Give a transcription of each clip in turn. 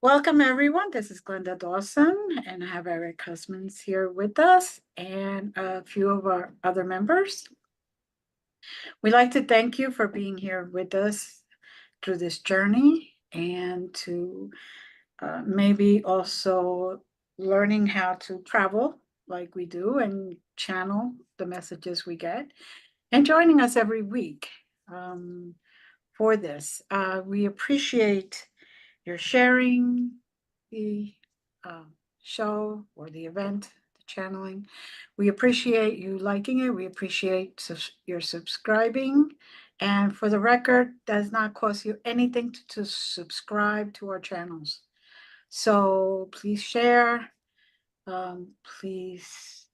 Welcome, everyone. This is Glenda Dawson, and I have Eric Husbands here with us and a few of our other members. We'd like to thank you for being here with us through this journey and to maybe also learning how to travel like we do and channel the messages we get and joining us every week for this. We appreciate your sharing the show or the event, the channeling. We appreciate you liking it. We appreciate your subscribing. And for the record, does not cost you anything to subscribe to our channels. So please share. Please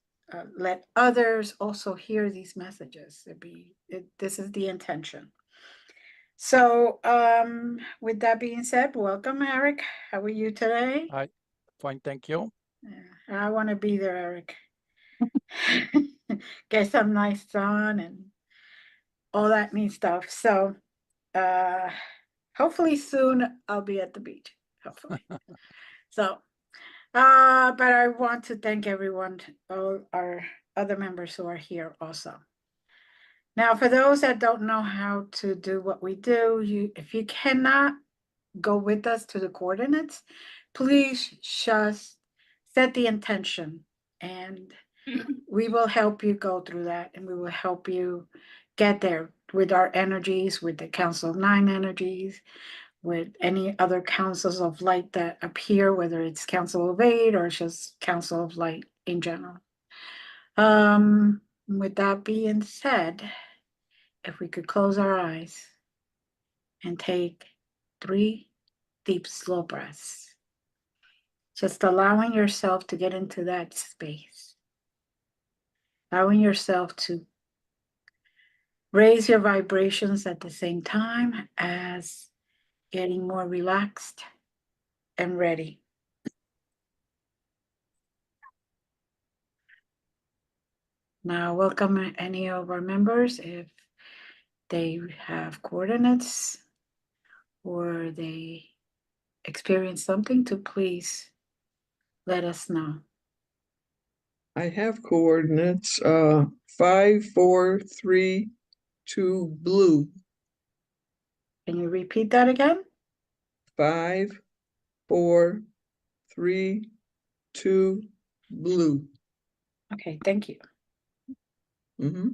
let others also hear these messages. This is the intention. So, with that being said, welcome, Eric. How are you today? Hi, fine, thank you. Yeah, I want to be there, Eric. Get some nice sun and all that neat stuff. So, hopefully soon I'll be at the beach. Hopefully. So, but I want to thank everyone, all our other members who are here also. Now, for those that don't know how to do what we do, if you cannot go with us to the coordinates, please just set the intention and we will help you go through that and we will help you get there with our energies, with the Council of Nine energies, with any other councils of light that appear, whether it's Council of Eight or just Council of Light in general. With that being said, if we could close our eyes and take 3 deep, slow breaths, just allowing yourself to get into that space, allowing yourself to raise your vibrations at the same time as getting more relaxed and ready. Now, welcome any of our members if they have coordinates or they experience something, to please let us know. I have coordinates 5, 4, 3, 2 blue. Can you repeat that again? 5, 4, 3, 2 blue. Okay, thank you. Mm-hmm.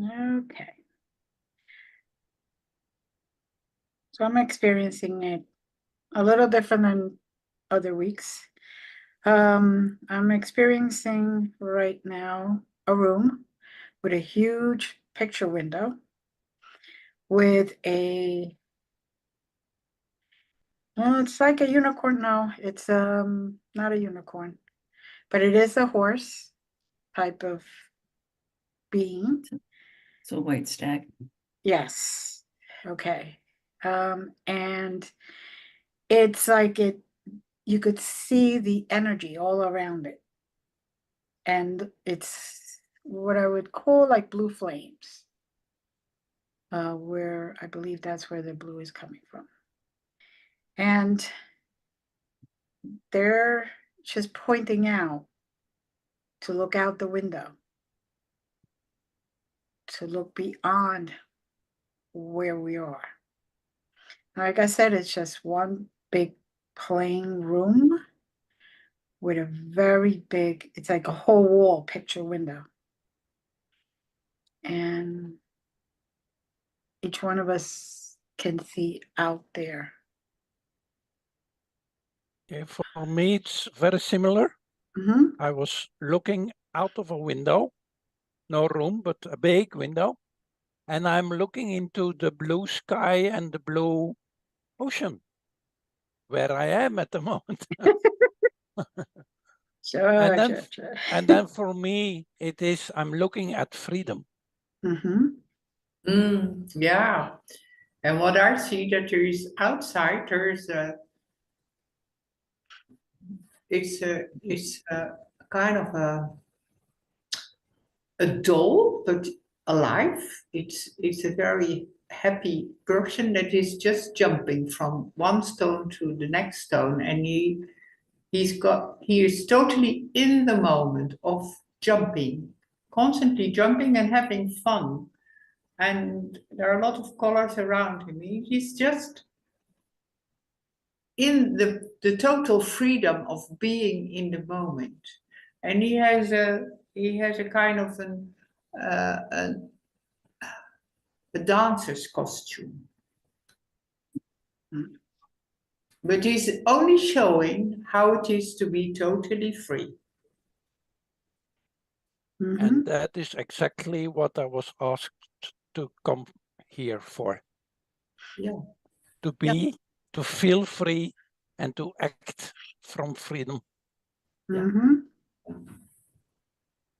Okay. So I'm experiencing it a little different than other weeks. I'm experiencing right now a room with a huge picture window with it's like a unicorn. No, it's not a unicorn, but it is a horse type of being. So white stack. Yes. Okay. And it's like you could see the energy all around it. And it's what I would call like blue flames, where I believe that's where the blue is coming from. And they're just pointing out to look out the window, to look beyond where we are. Like I said, it's just one big plain room with a very big, it's like a whole wall picture window. And each one of us can see out there. Okay, for me, it's very similar. Mm-hmm. I was looking out of a window, no room, but a big window. And I'm looking into the blue sky and the blue ocean, where I am at the moment. Sure. And then for me, I'm looking at freedom. Mm-hmm. Yeah. And what I see that there is outside, it's a kind of a doll, but alive. It's a very happy person that is just jumping from one stone to the next stone, and he is totally in the moment of jumping, constantly jumping and having fun. And there are a lot of colors around him. He's just in the total freedom of being in the moment. And he has a kind of a dancer's costume. But he's only showing how it is to be totally free. Mhm. And that is exactly what I was asked to come here for. Yeah. To be, to feel free and to act from freedom. Yeah. Mhm.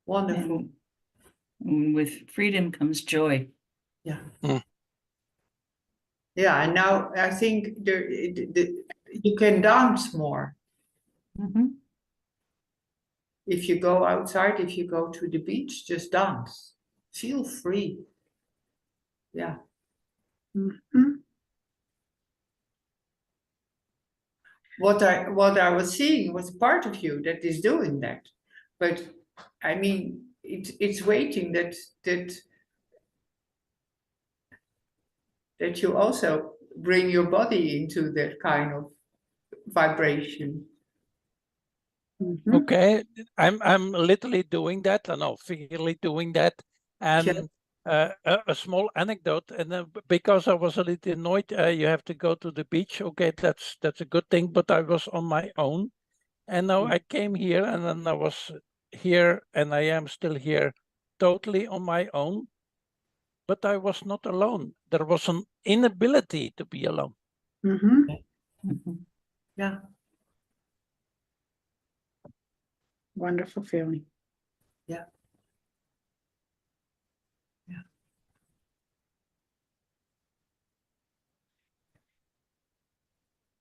Wonderful. And with freedom comes joy. Yeah. Mm. Yeah, and now I think you can dance more Mhm. if you go outside, if you go to the beach, just dance. Feel free. Yeah. Mhm. What I was seeing was part of you that is doing that. But I mean it's waiting that you also bring your body into that kind of vibration. Mhm. Okay, I'm literally doing that, and no, figuratively doing that. And a small anecdote, and because I was a little annoyed, you have to go to the beach. Okay, that's a good thing, but I was on my own, and now I came here, and then I was here, and I am still here, totally on my own. But I was not alone. There was an inability to be alone. Mhm. Mhm. Yeah. Wonderful feeling. Yeah. Yeah.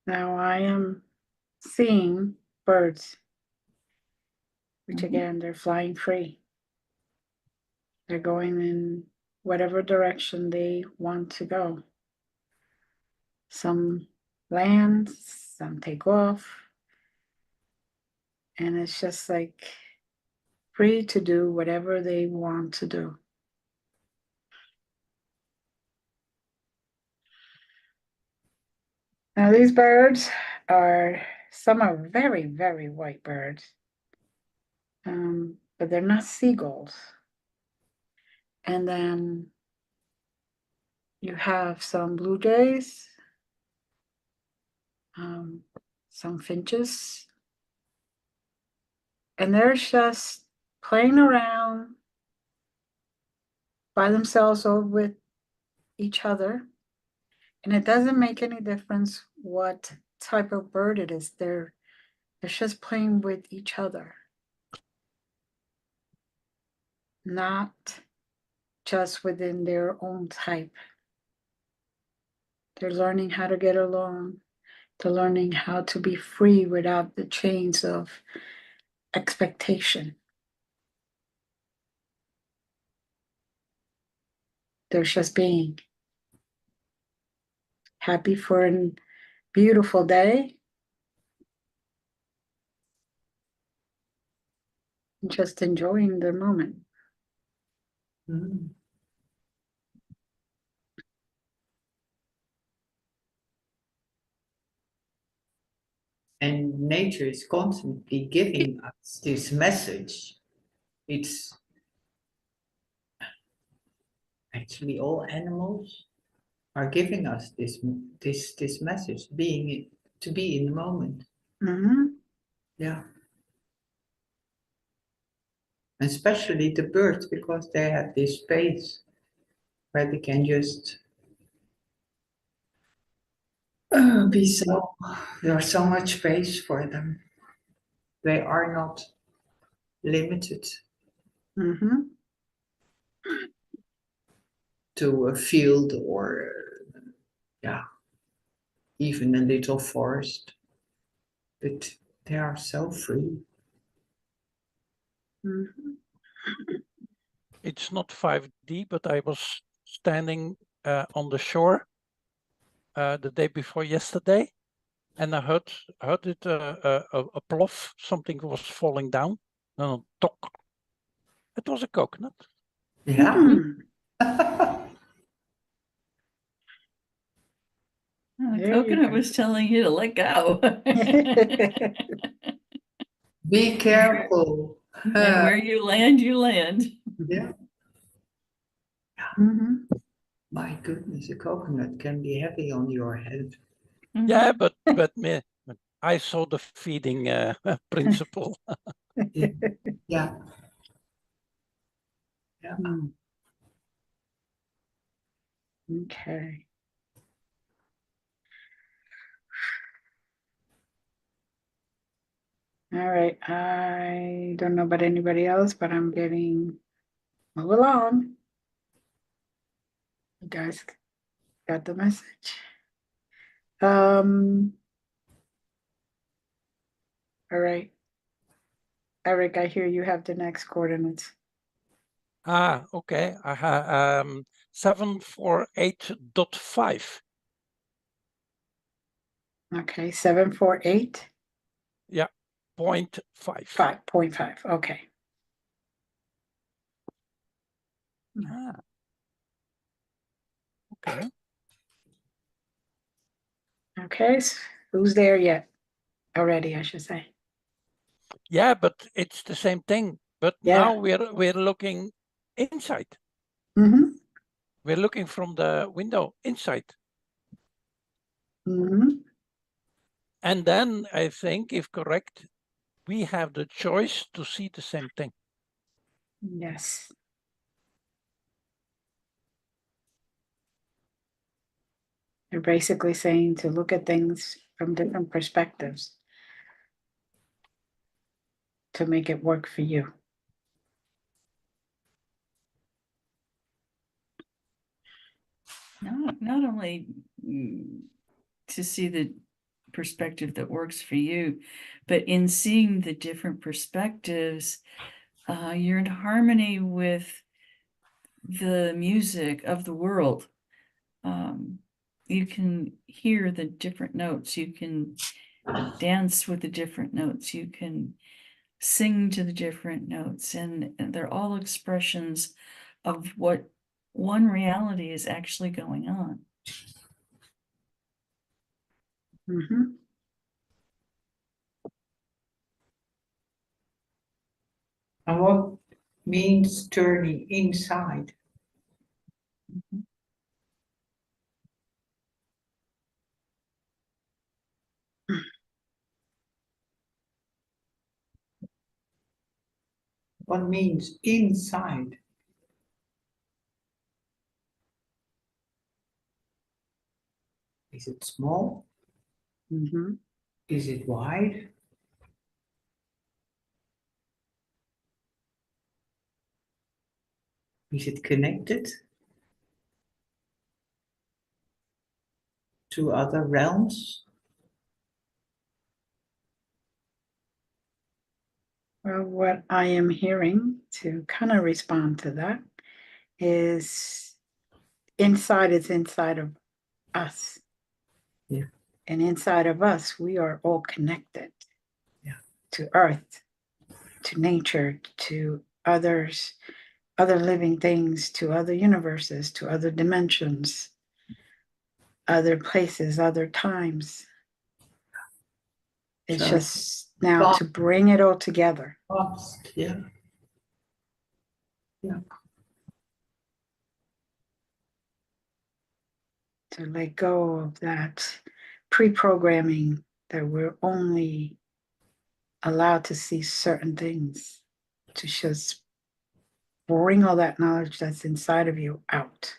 Now I am seeing birds, which Mhm. again, they're flying free. They're going in whatever direction they want to go. Some land, some take off. And it's just like free to do whatever they want to do. Now these birds some are very, very white birds. But they're not seagulls. And then you have some blue jays, some finches, and they're just playing around by themselves or with each other. And it doesn't make any difference what type of bird it is. They're just playing with each other, not just within their own type. They're learning how to get along. They're learning how to be free without the chains of expectation. They're just being happy for a beautiful day. Just enjoying the moment. Mm. And nature is constantly giving us this message. It's actually all animals are giving us this message, to be in the moment. Mhm. Yeah. Especially the birds, because they have this space where they can just be so, there's so much space for them. They are not limited Mhm. to a field or yeah, even a little forest, but they are so free. Mhm. it's not 5D, but I was standing on the shore the day before yesterday, and I heard it a plof. Something was falling down. No, tok. It was a coconut. Yeah. Hmm, The There you coconut go. was telling you to let go. Be careful. And where you land. Yeah. Mhm. My goodness, a coconut can be heavy on your head. Yeah, but I saw the feeding principle. Yeah. Hmm. Okay. All right, I don't know about anybody else, but I'm getting move along. You guys got the message. All right. Eric, I hear you have the next coordinates. Okay. I have 748.5. Okay, 748. Yeah, 0.5. 5.5. Okay. Ah, okay. Okay, who's there yet? Already, I should say. Yeah, but it's the same thing. But Yeah. now we're looking inside. Mm-hmm. We're looking from the window inside. Mm-hmm. And then I think, if correct, we have the choice to see the same thing. Yes. They're basically saying to look at things from different perspectives to make it work for you. Not only to see the perspective that works for you, but in seeing the different perspectives, you're in harmony with the music of the world. You can hear the different notes, you can dance with the different notes, you can sing to the different notes, and they're all expressions of what one reality is actually going on. Mm-hmm. And what means turning inside? What means inside? Is it small? Mm-hmm. Is it wide? Is it connected to other realms? Well, what I am hearing to kind of respond to that is inside is inside of us. Yeah. And inside of us, we are all connected. Yeah. To earth, to nature, to others, other living things, to other universes, to other dimensions, other places, other times. It's So just now to bring it all together. Vast, yeah. Yeah. To let go of that pre-programming that we're only allowed to see certain things, to just bring all that knowledge that's inside of you out.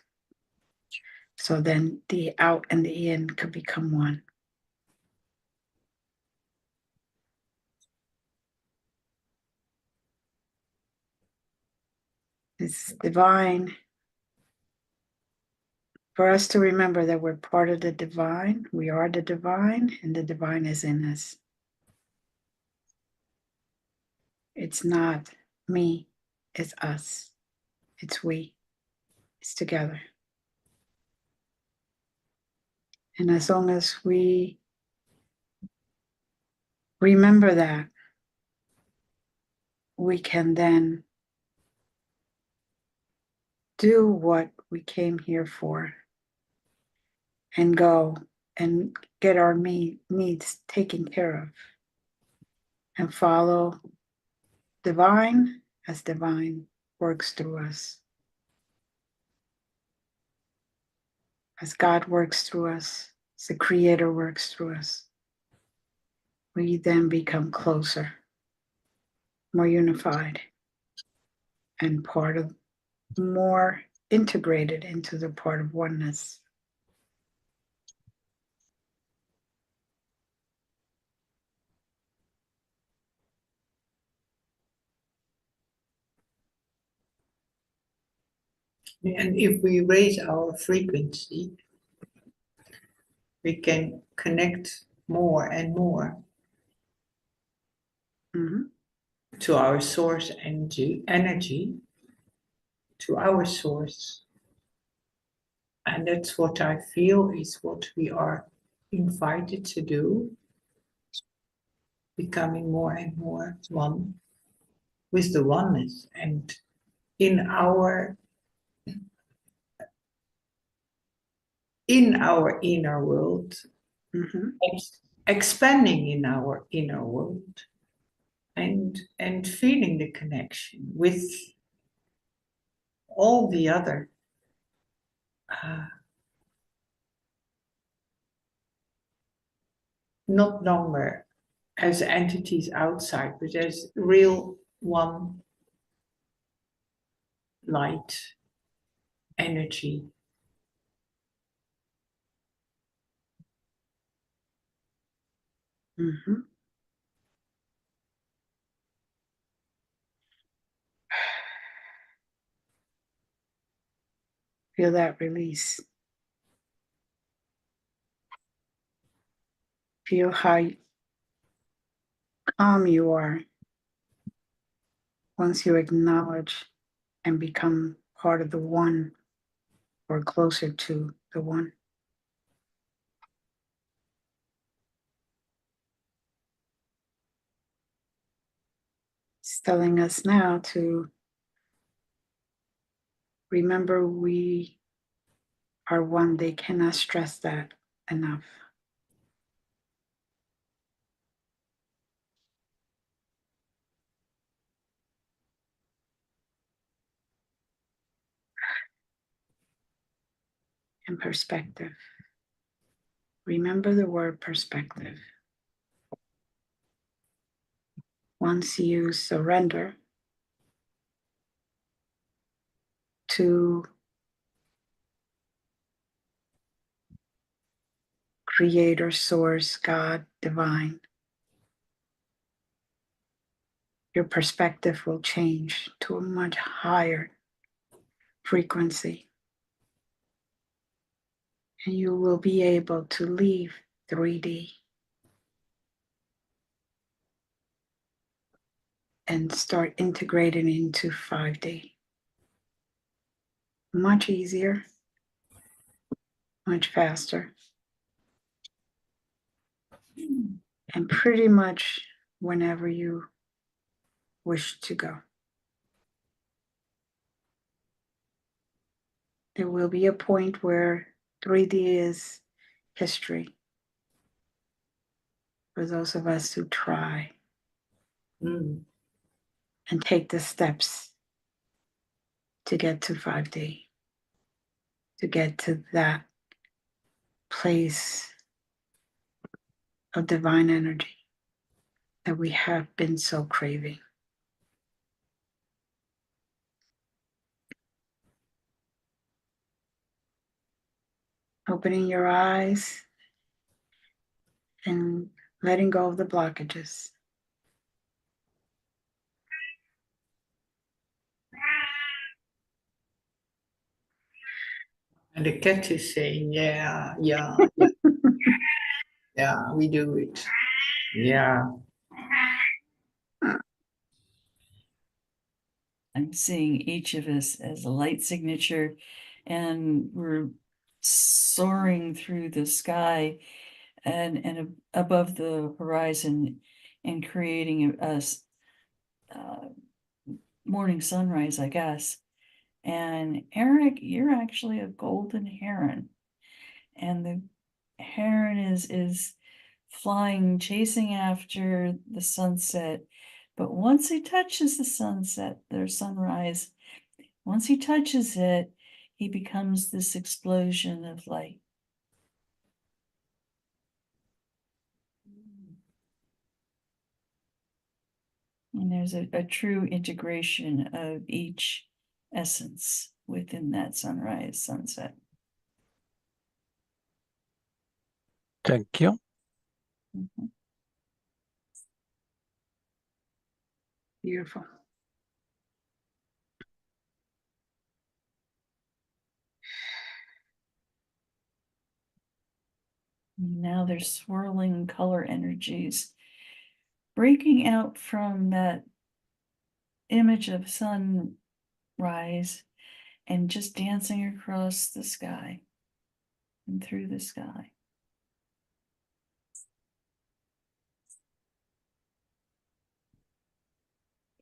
So then the out and the in could become one. It's divine for us to remember that we're part of the divine. We are the divine, and the divine is in us. It's not me, it's us. It's we. It's together. And as long as we remember that, we can then do what we came here for and go and get our needs taken care of and follow divine as divine works through us. As God works through us, as the Creator works through us, we then become closer, more unified, and part of more integrated into the part of oneness. And if we raise our frequency, we can connect more and more Mhm. to our source energy, to our source. And that's what I feel is what we are invited to do, becoming more and more one with the oneness. And in our inner world, Mhm. expanding in our inner world, and feeling the connection with all the other not longer as entities outside, but as real one light energy. Mhm. Feel that release. Feel how calm you are once you acknowledge and become part of the one or closer to the one. It's telling us now to remember we are one. They cannot stress that enough. And perspective. Remember the word perspective. Once you surrender to Creator, Source, God, Divine, your perspective will change to a much higher frequency. And you will be able to leave 3D and start integrating into 5D. Much easier, much faster, and pretty much whenever you wish to go. There will be a point where 3D is history for those of us who try and take the steps to get to 5D, to get to that place of divine energy that we have been so craving. Opening your eyes and letting go of the blockages. And the cat is saying, yeah, yeah, we do it. Yeah. I'm I'm seeing each of us as a light signature, and we're soaring through the sky and above the horizon and creating a morning sunrise, I guess. And Eric, you're actually a golden heron, and the heron is flying, chasing after the sunset. But once he touches the sunset, their sunrise, once he touches it, he becomes this explosion of light. And there's a true integration of each essence within that sunrise, sunset. Thank you. Mhm. Beautiful. Now there's swirling color energies breaking out from that image of sunrise and just dancing across the sky and through the sky.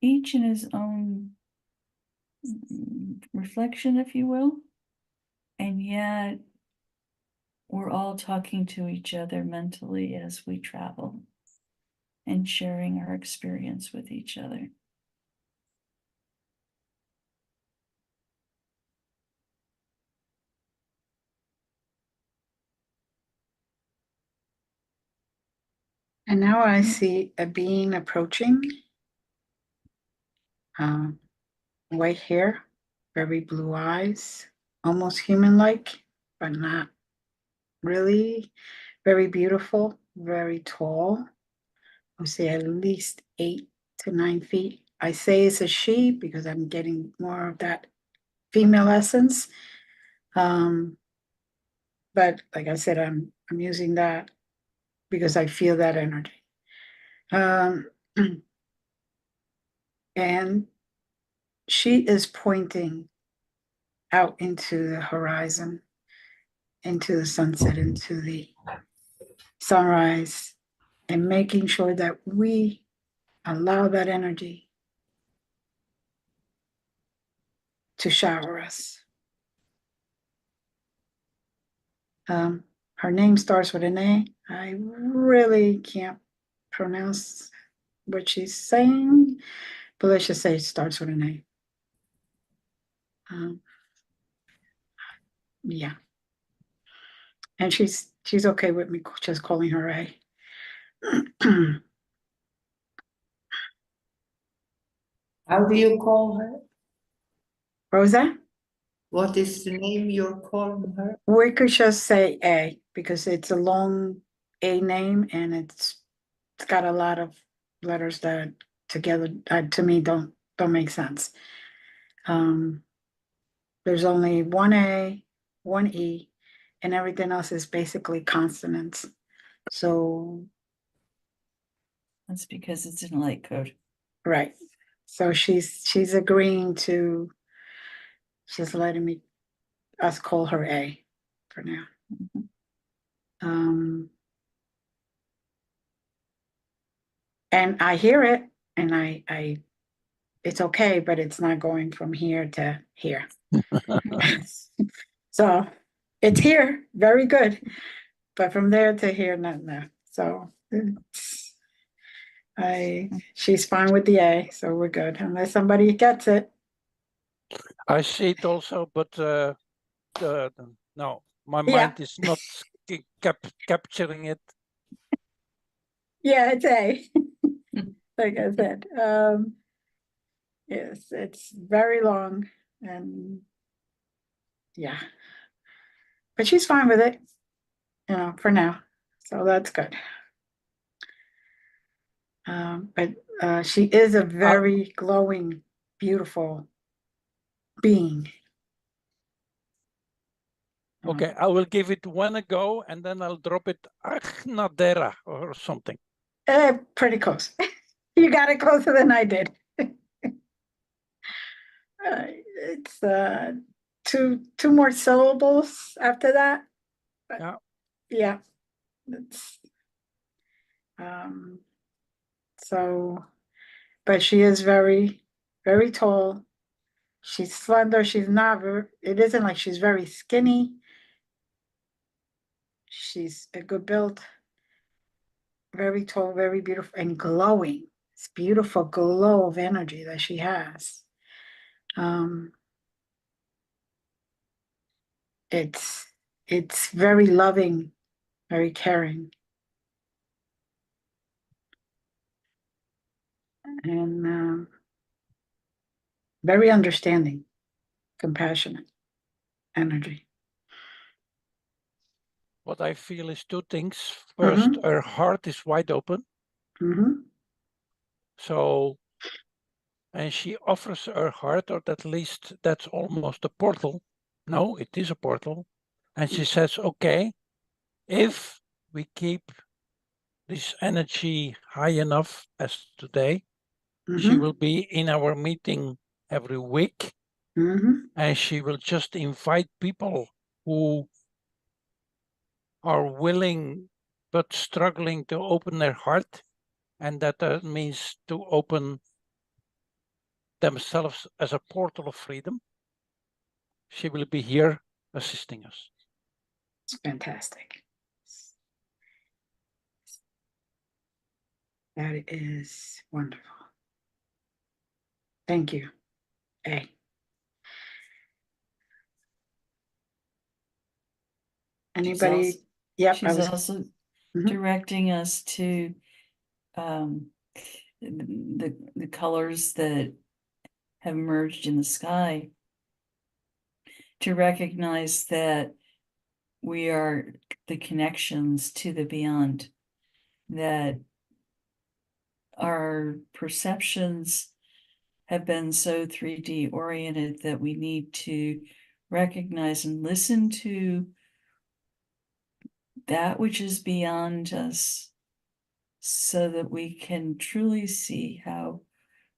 Each in his own reflection, if you will, and yet we're all talking to each other mentally as we travel and sharing our experience with each other. And now I see a being approaching. White hair, very blue eyes, almost human-like, but not really. Very beautiful, very tall. I would say at least 8 to 9 feet. I say it's a she because I'm getting more of that female essence. But like I said, I'm using that because I feel that energy. And she is pointing out into the horizon, into the sunset, into the sunrise, and making sure that we allow that energy to shower us. Her name starts with an A. I really can't pronounce what she's saying, but let's just say it starts with an A. Yeah. And she's okay with me just calling her A. How do you call her? What was that? What is the name you're calling her? We could just say A because it's a long A name and it's got a lot of letters that together to me don't make sense. There's only one A, one E, and everything else is basically consonants. So That's because it's in light code. right. So she's agreeing to just letting us call her A for now. And I hear it, and I it's okay, but it's not going from here to here. So it's here, very good, but from there to here, not no. So she's fine with the A, so we're good, unless somebody gets it. I see it also, but no, my Yeah. mind is not capturing it. Yeah, it's A. Like I said, yes, it's very long, and yeah, but she's fine with it, for now, so that's good. But she is a very glowing, beautiful being. Okay, I will give it one a go, and then I'll drop it Nadera or something. Pretty close. You got it closer than I did. It's two more syllables after that. But Yeah. yeah, it's um so, but she is very, very tall. She's slender. She's not. It isn't like she's very skinny. She's a good build, very tall, very beautiful, and glowing. It's beautiful glow of energy that she has. Um, it's very loving, very caring, and very understanding, compassionate energy. What I feel is two things. First, her heart is wide open. Mm-hmm. So, and she offers her heart, or at least that's almost a portal. No, it is a portal. And she says, okay, if we keep this energy high enough as today, she will be in our meeting every week. And she will just invite people who are willing but struggling to open their heart. And that means to open themselves as a portal of freedom. She will be here assisting us. It's fantastic. That is wonderful. Thank you. Hey. Anybody? Yep. She's also Mhm. directing us to the colors that have emerged in the sky, to recognize that we are the connections to the beyond, that our perceptions have been so 3D oriented that we need to recognize and listen to that which is beyond us, so that we can truly see how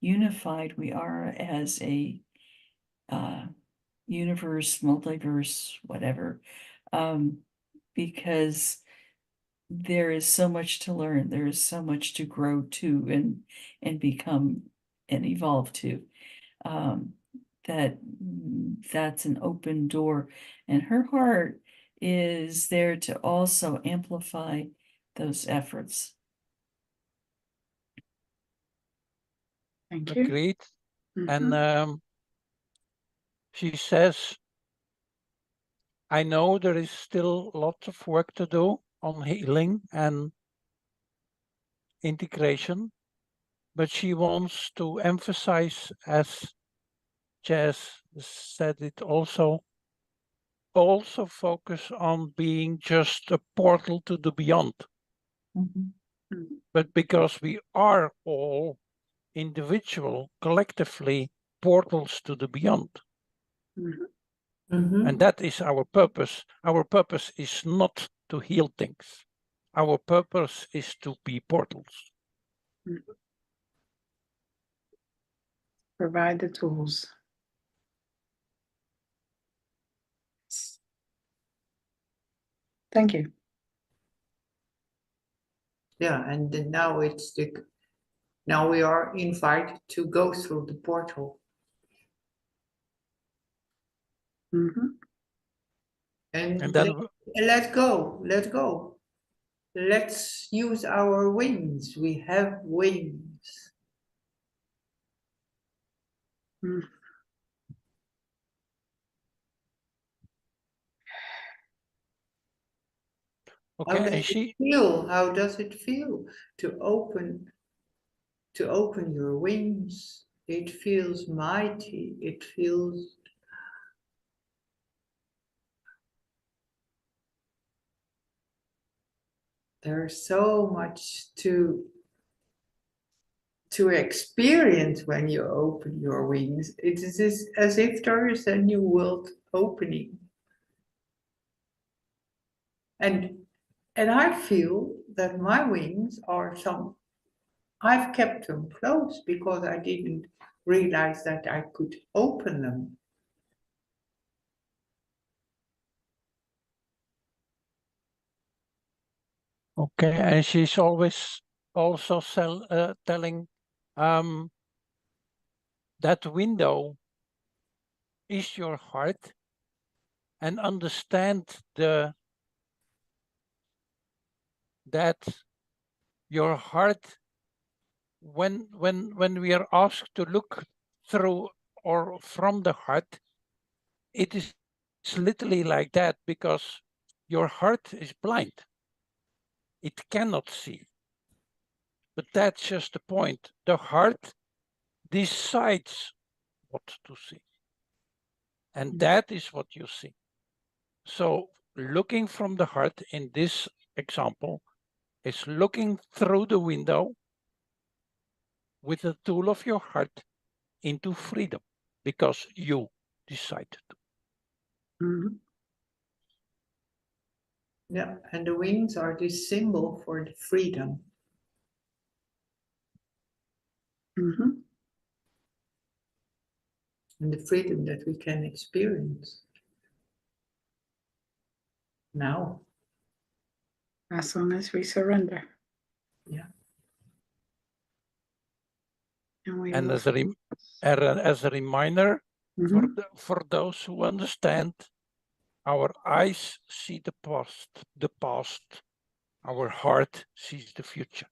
unified we are as a universe, multiverse, whatever, because there is so much to learn, there is so much to grow to and become and evolve to, that's an open door, and her heart is there to also amplify those efforts. Thank you. Agreed. And she says, I know there is still lots of work to do on healing and integration, but she wants to emphasize, as Jazz said it also focus on being just a portal to the beyond. But because we are all individual, collectively portals to the beyond. And that is our purpose. Our purpose is not to heal things. Our purpose is to be portals. Provide the tools. Thank you. Yeah, and then now now we are invited to go through the portal. And then let's go. Let's use our wings. We have wings. Okay, How does it feel? How does it feel to open your wings? It feels mighty. It feels there's so much to experience when you open your wings. It is as if there is a new world opening. And I feel that my wings are I've kept them closed because I didn't realize that I could open them. Okay, and she's always also telling that window is your heart, and understand that your heart, when we are asked to look through or from the heart, it is literally like that, because your heart is blind. It cannot see. But that's just the point. The heart decides what to see. And that is what you see. So looking from the heart in this example is looking through the window with the tool of your heart into freedom, because you decided to. Mhm. Yeah, and the wings are this symbol for the freedom. Mhm. And the freedom that we can experience now. As long as we surrender. Yeah. And we And move. as a reminder, Mhm. for those who understand, our eyes see the past, our heart sees the future.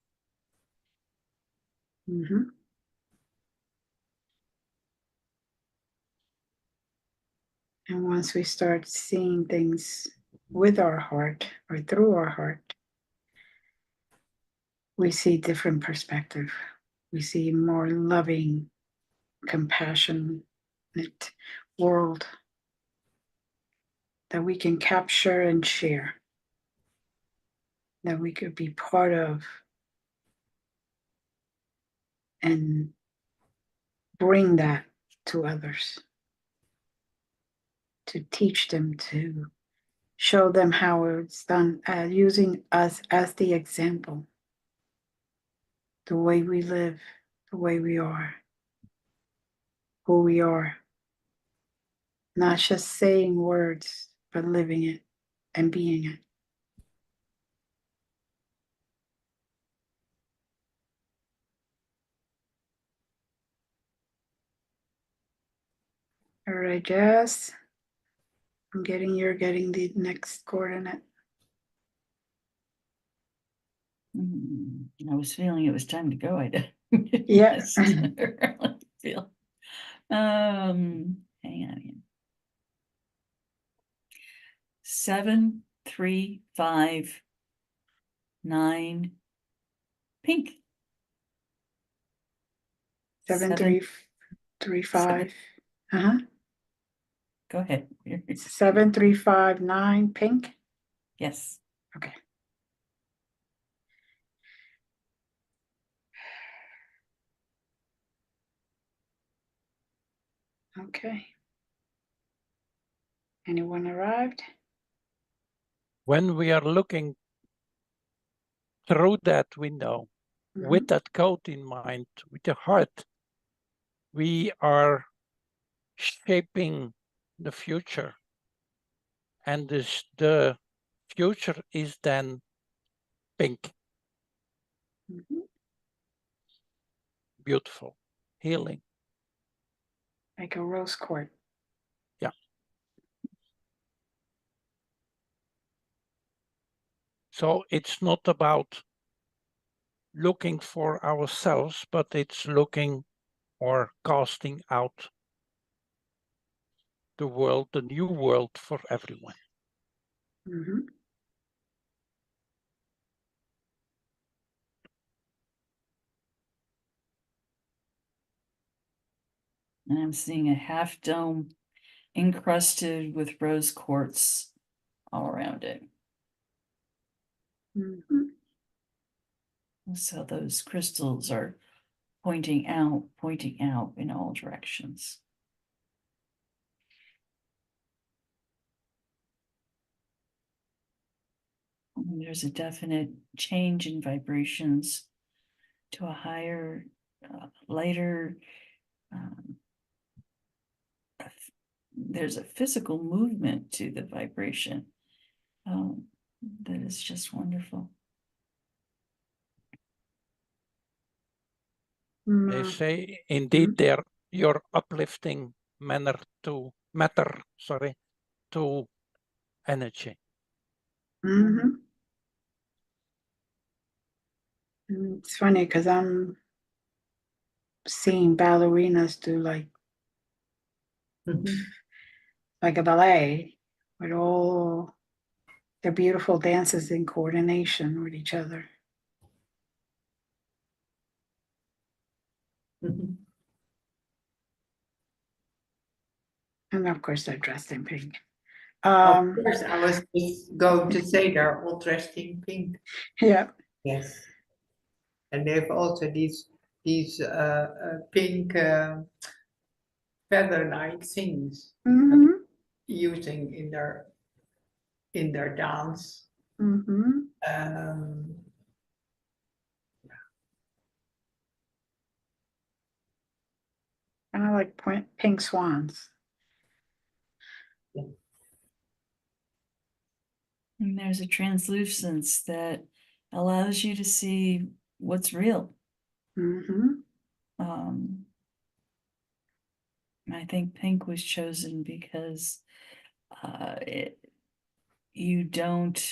Mhm. And once we start seeing things with our heart or through our heart, we see different perspective. We see more loving, compassionate world that we can capture and share, that we could be part of and bring that to others, to teach them, to show them how it's done, using us as the example, the way we live, the way we are, who we are, not just saying words, but living it and being it. All right, Jazz. You're getting the next coordinate. I was feeling it was time to go. I didn't Yeah. necessarily feel. Hang on again. 7, 3, 5, 9, pink. 7, 3, 3, 5. Uh-huh. Go ahead. 7, 3, 5, 9, pink. Yes. Okay. Okay. Anyone arrived? When we are looking through that window with that code in mind, with the heart, we are shaping the future. And the future is then pink. Beautiful, healing. Like a rose quartz. Yeah. So it's not about looking for ourselves, but it's looking or casting out the world, the new world for everyone. Mm-hmm. And I'm seeing a half dome encrusted with rose quartz all around it. Mm-hmm. So those crystals are pointing out in all directions. And there's a definite change in vibrations to a higher, lighter, um, there's a physical movement to the vibration that is just wonderful. They Mm, say indeed they're your uplifting matter to energy. mhm. It's funny because I'm seeing ballerinas do like a ballet with all their beautiful dances in coordination with each other. And of course, they're dressed in pink. Of course, I was just going to say they're all dressed in pink. Yeah. Yes. And they have also these pink feather-like things Mm-hmm. using in their dance. Mm-hmm. Kind of like pink swans. And there's a translucence that allows you to see what's real. Mm-hmm. I think pink was chosen because you don't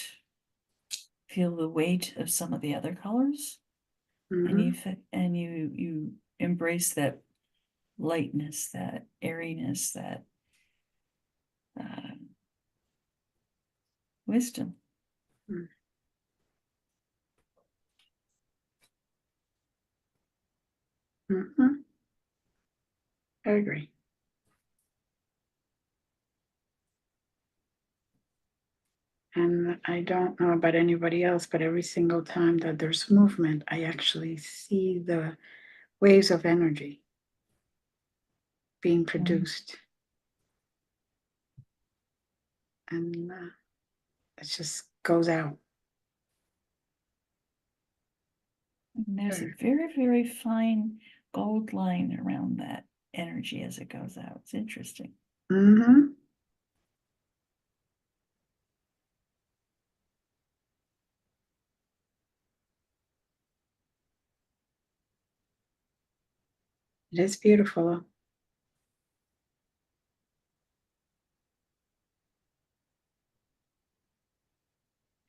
feel the weight of some of the other colors, Mm-hmm. and you embrace that lightness, that airiness, that wisdom. Mm-hmm. I agree. And I don't know about anybody else, but every single time that there's movement, I actually see the waves of energy being produced. And it just goes out. And there's a very, very fine gold line around that energy as it goes out. It's interesting. Mm-hmm. It is beautiful.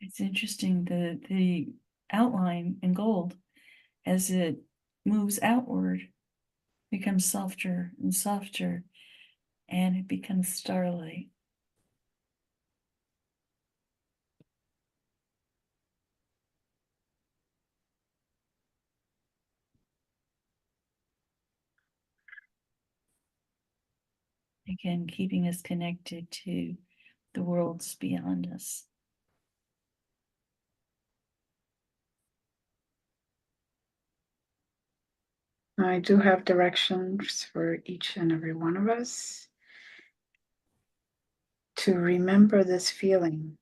It's interesting, the outline in gold, as it moves outward, becomes softer and softer, and it becomes starlight. Again, keeping us connected to the worlds beyond us. I do have directions for each and every one of us to remember this feeling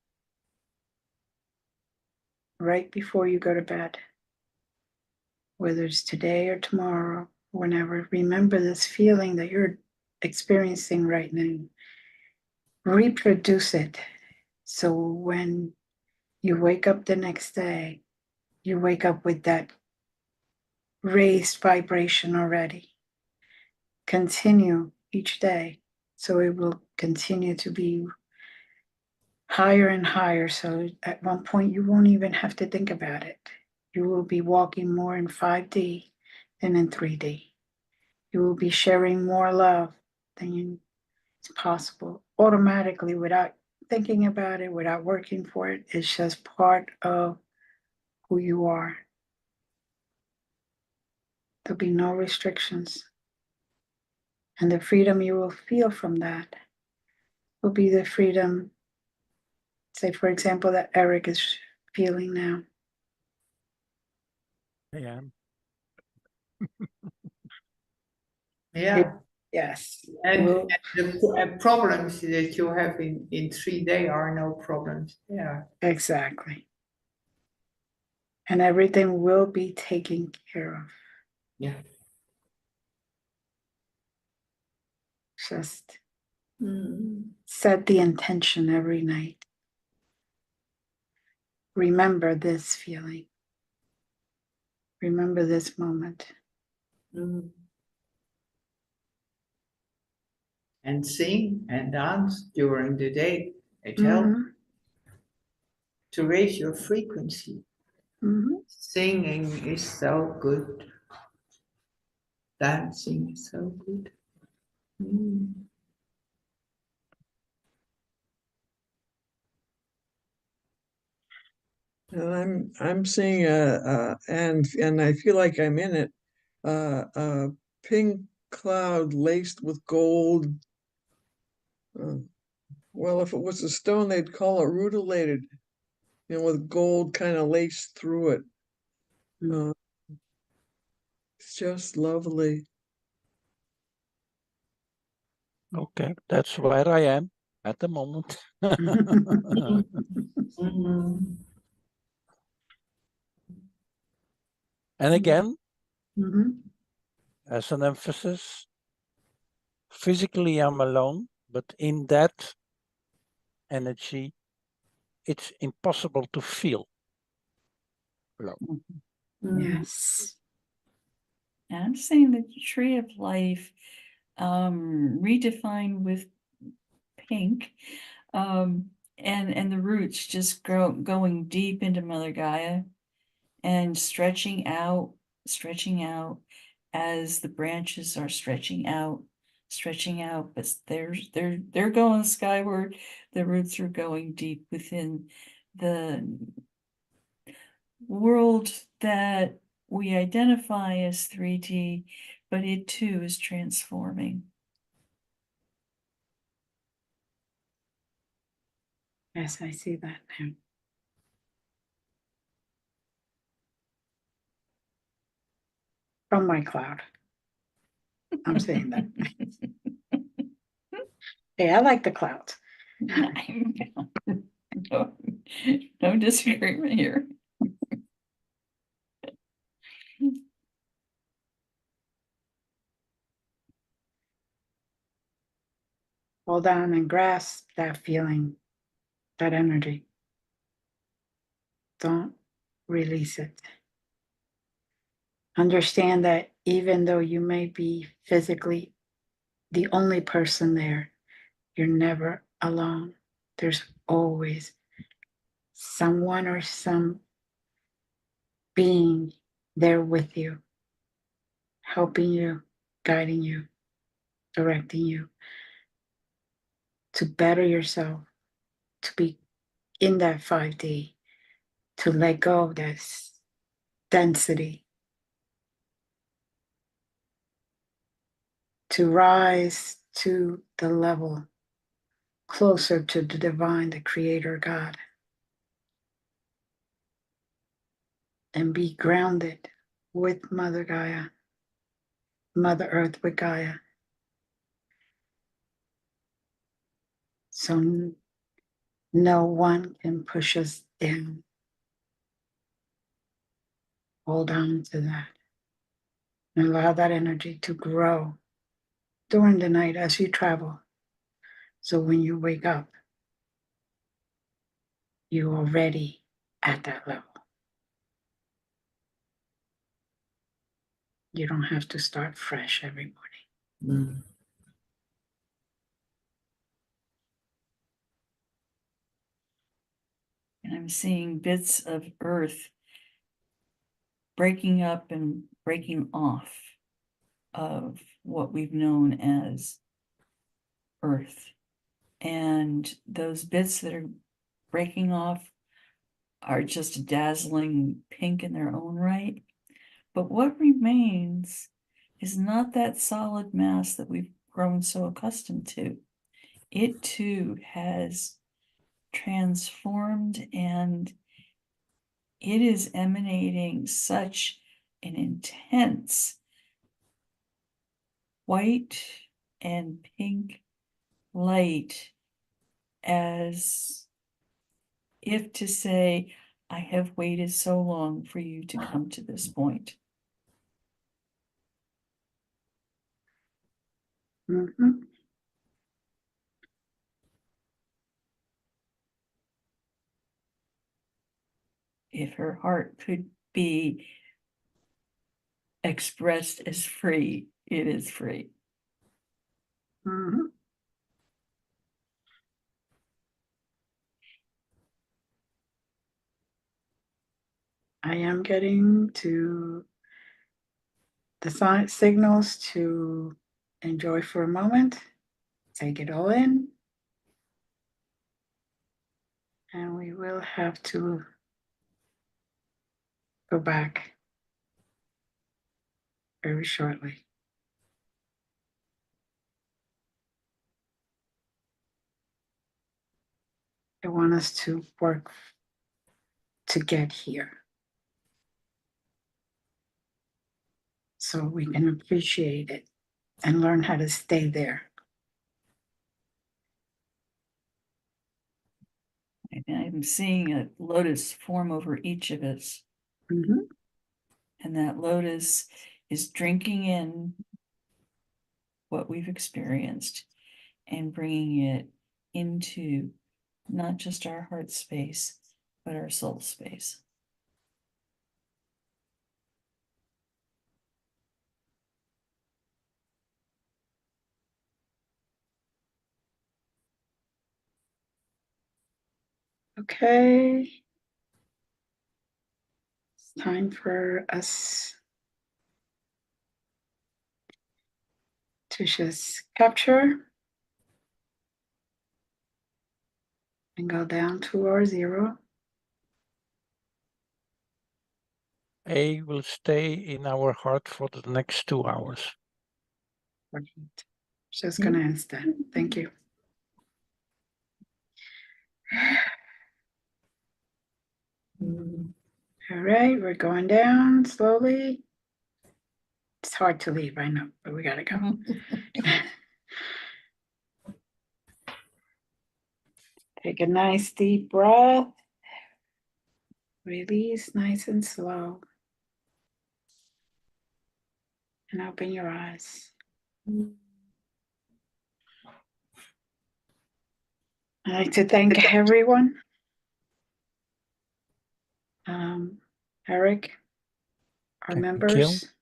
right before you go to bed, whether it's today or tomorrow, whenever. Remember this feeling that you're experiencing right now. Reproduce it. So when you wake up the next day, you wake up with that raised vibration already. Continue each day. So it will continue to be higher and higher. So at one point, you won't even have to think about it. You will be walking more in 5D than in 3D. You will be sharing more love than it's possible automatically without thinking about it, without working for it. It's just part of who you are. There'll be no restrictions. And the freedom you will feel from that will be the freedom, say, for example, that Eric is feeling now. I am. Yeah. Yes. And Will, the problems that you have in 3D are no problems. Yeah. exactly. And everything will be taken care of. Yeah. Just Mm. set the intention every night. Remember this feeling. Remember this moment. Mm. And sing and dance during the day. It helps Mhm, to raise your frequency. mhm. Singing is so good. Dancing is so good. Mm. And I'm seeing and I feel like I'm in it, a pink cloud laced with gold. Well, if it was a stone, they'd call it rutilated, with gold kind of laced through it. Mm. It's just lovely. Okay, that's where I am at the moment. Mm. And again, Mhm. as an emphasis, physically I'm alone, but in that energy, it's impossible to feel alone. Mm. Yes. And I'm saying the tree of life, redefined with pink, and the roots just going deep into Mother Gaia and stretching out as the branches are stretching out, but they're going skyward. The roots are going deep within the world that we identify as 3D, but it too is transforming. Yes, I see that now. From my cloud. I'm saying that. Hey, I like the clouds. No, no disagreement here. Hold on and grasp that feeling, that energy. Don't release it. Understand that even though you may be physically the only person there, you're never alone. There's always someone or some being there with you, helping you, guiding you, directing you to better yourself, to be in that 5D, to let go of this density, to rise to the level closer to the divine, the creator God, and be grounded with Mother Gaia, Mother Earth with Gaia. So no one can push us down. Hold on to that and allow that energy to grow during the night as you travel. So when you wake up, you're already at that level. You don't have to start fresh every morning. Mm. And I'm seeing bits of earth breaking up and breaking off of what we've known as earth. And those bits that are breaking off are just a dazzling pink in their own right. But what remains is not that solid mass that we've grown so accustomed to. It too has transformed, and it is emanating such an intense white and pink light, as if to say, I have waited so long for you to come to this point. Mhm. if her heart could be expressed as free, it is free. Mhm. I am getting to the signals to enjoy for a moment, take it all in. And we will have to go back very shortly. I want us to work to get here so we can appreciate it and learn how to stay there. And I'm seeing a lotus form over each of us. Mhm. And that lotus is drinking in what we've experienced and bringing it into not just our heart space, but our soul space. Okay. It's time for us to just capture and go down to our 0. A will stay in our heart for the next 2 hours. Perfect. Just gonna ask that. Thank you. All right, we're going down slowly. It's hard to leave, I know, but we gotta go. Take a nice deep breath. Release nice and slow. And open your eyes. I'd like to thank everyone. Eric, our Thank you. members,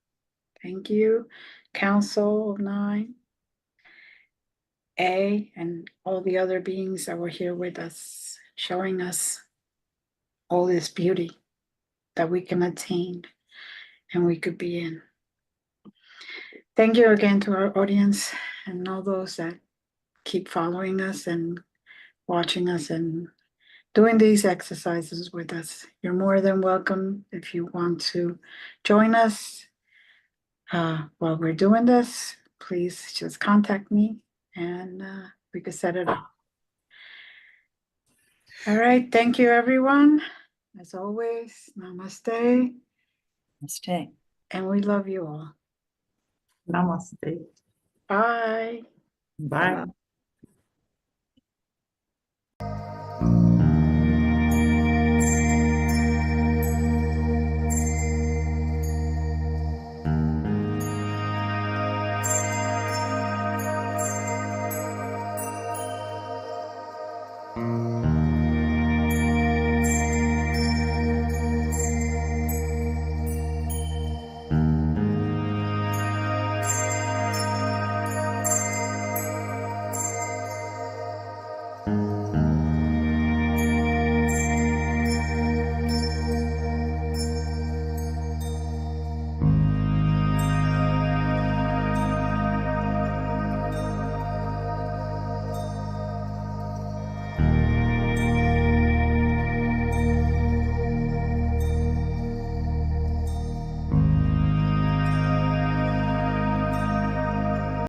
thank you. Council of 9, A, and all the other beings that were here with us, showing us all this beauty that we can attain and we could be in. Thank you again to our audience and all those that keep following us and watching us and doing these exercises with us. You're more than welcome if you want to join us while we're doing this. Please just contact me and we could set it up. All right, thank you everyone. As always, namaste, Stay. and we love you all. Namaste. Bye. Bye.